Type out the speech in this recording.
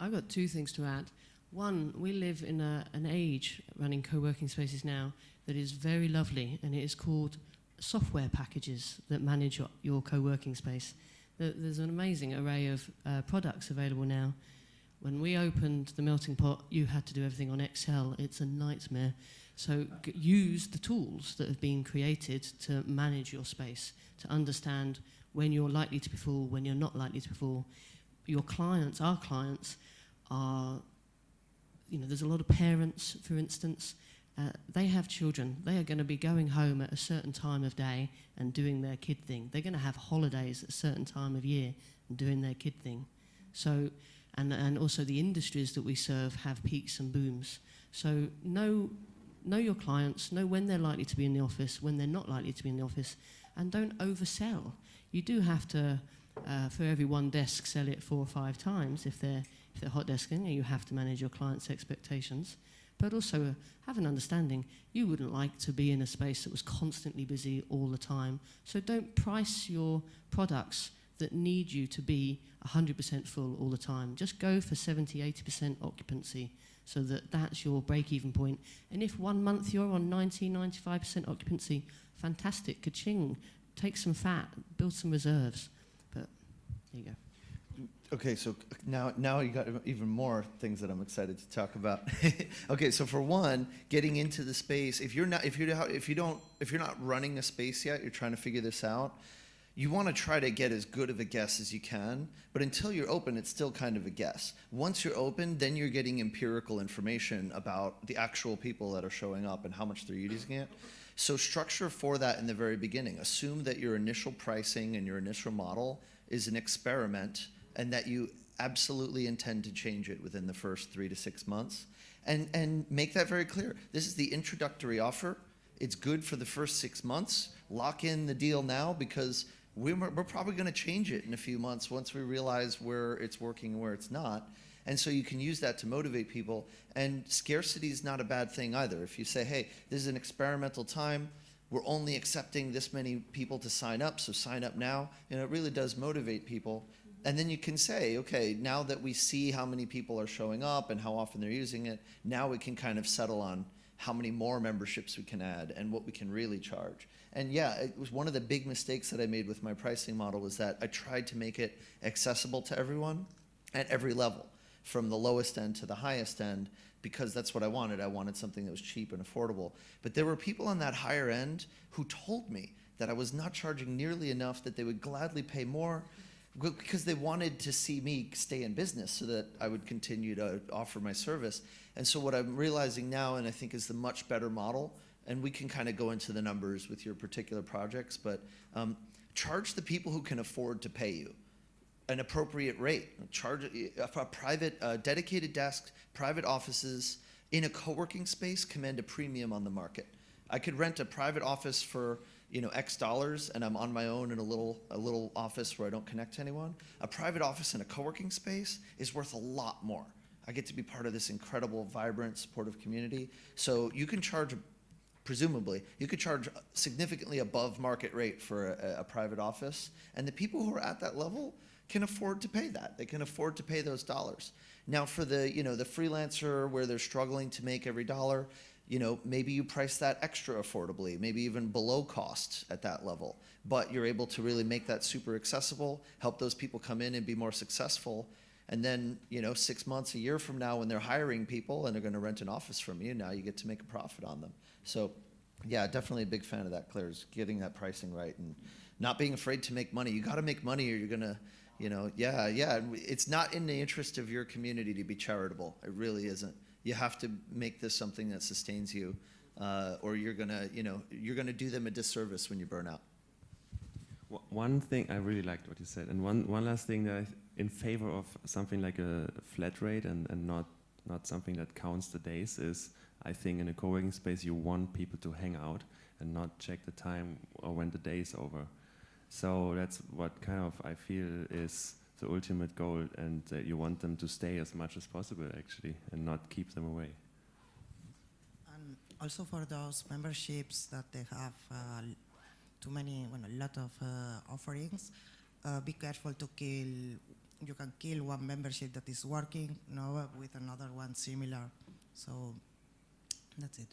I've got two things to add. One, we live in an age running co-working spaces now that is very lovely, and it is called software packages that manage your co-working space. There's an amazing array of products available now. When we opened the Melting Pot, you had to do everything on Excel. It's a nightmare. So use the tools that have been created to manage your space, to understand when you're likely to be full, when you're not likely to be full. Your clients, our clients, are, there's a lot of parents, for instance. They have children. They are going to be going home at a certain time of day and doing their kid thing. They're going to have holidays at a certain time of year and doing their kid thing. So, and also the industries that we serve have peaks and booms. So know your clients, know when they're likely to be in the office, when they're not likely to be in the office, and don't oversell. You do have to, for every one desk, sell it 4 or 5 times. If they're hot desking, you have to manage your clients' expectations. But also have an understanding. You wouldn't like to be in a space that was constantly busy all the time. So don't price your products that need you to be 100% full all the time. Just go for 70, 80% occupancy so that that's your break-even point. And if 1 month you're on 90, 95% occupancy, fantastic, ka-ching. Take some fat, build some reserves. But there you go. Okay, so now you got even more things that I'm excited to talk about. Okay, so for one, getting into the space, if you're not running a space yet, you're trying to figure this out, you want to try to get as good of a guess as you can, but until you're open, it's still kind of a guess. Once you're open, then you're getting empirical information about the actual people that are showing up and how much they're using it. So structure for that in the very beginning. Assume that your initial pricing and your initial model is an experiment and that you absolutely intend to change it within the first 3 to 6 months. And make that very clear. This is the introductory offer. It's good for the first 6 months. Lock in the deal now because we're probably going to change it in a few months once we realize where it's working and where it's not. And so you can use that to motivate people. And scarcity is not a bad thing either. If you say, hey, this is an experimental time, we're only accepting this many people to sign up, so sign up now. It really does motivate people. And then you can say, okay, now that we see how many people are showing up and how often they're using it, now we can kind of settle on how many more memberships we can add and what we can really charge. And yeah, it was one of the big mistakes that I made with my pricing model was that I tried to make it accessible to everyone at every level, from the lowest end to the highest end, because that's what I wanted. I wanted something that was cheap and affordable. But there were people on that higher end who told me that I was not charging nearly enough, that they would gladly pay more, because they wanted to see me stay in business so that I would continue to offer my service. And so what I'm realizing now, and I think is the much better model, and we can kind of go into the numbers with your particular projects, but charge the people who can afford to pay you an appropriate rate. Charge a private, dedicated desk, private offices in a co-working space command a premium on the market. I could rent a private office for X dollars, and I'm on my own in a little office where I don't connect to anyone. A private office in a co-working space is worth a lot more. I get to be part of this incredible, vibrant, supportive community. So you can charge, presumably, you could charge significantly above market rate for a private office, and the people who are at that level can afford to pay that. They can afford to pay those dollars. Now for the freelancer where they're struggling to make every dollar, maybe you price that extra affordably, maybe even below cost at that level, but you're able to really make that super accessible, help those people come in and be more successful. And then, 6 months, a year from now, when they're hiring people and they're going to rent an office from you, now you get to make a profit on them. So yeah, definitely a big fan of that, Claire, is getting that pricing right and not being afraid to make money. You got to make money or you're going to, it's not in the interest of your community to be charitable. It really isn't. You have to make this something that sustains you, or you're gonna do them a disservice when you burn out. One thing, I really liked what you said, and one last thing that I'm in favor of something like a flat rate and not something that counts the days is, I think in a co-working space you want people to hang out and not check the time or when the day is over. So that's what kind of I feel is the ultimate goal, and you want them to stay as much as possible actually and not keep them away. And also for those memberships that they have a lot of offerings, be careful to kill you can kill one membership that is working, with another one similar. So that's it.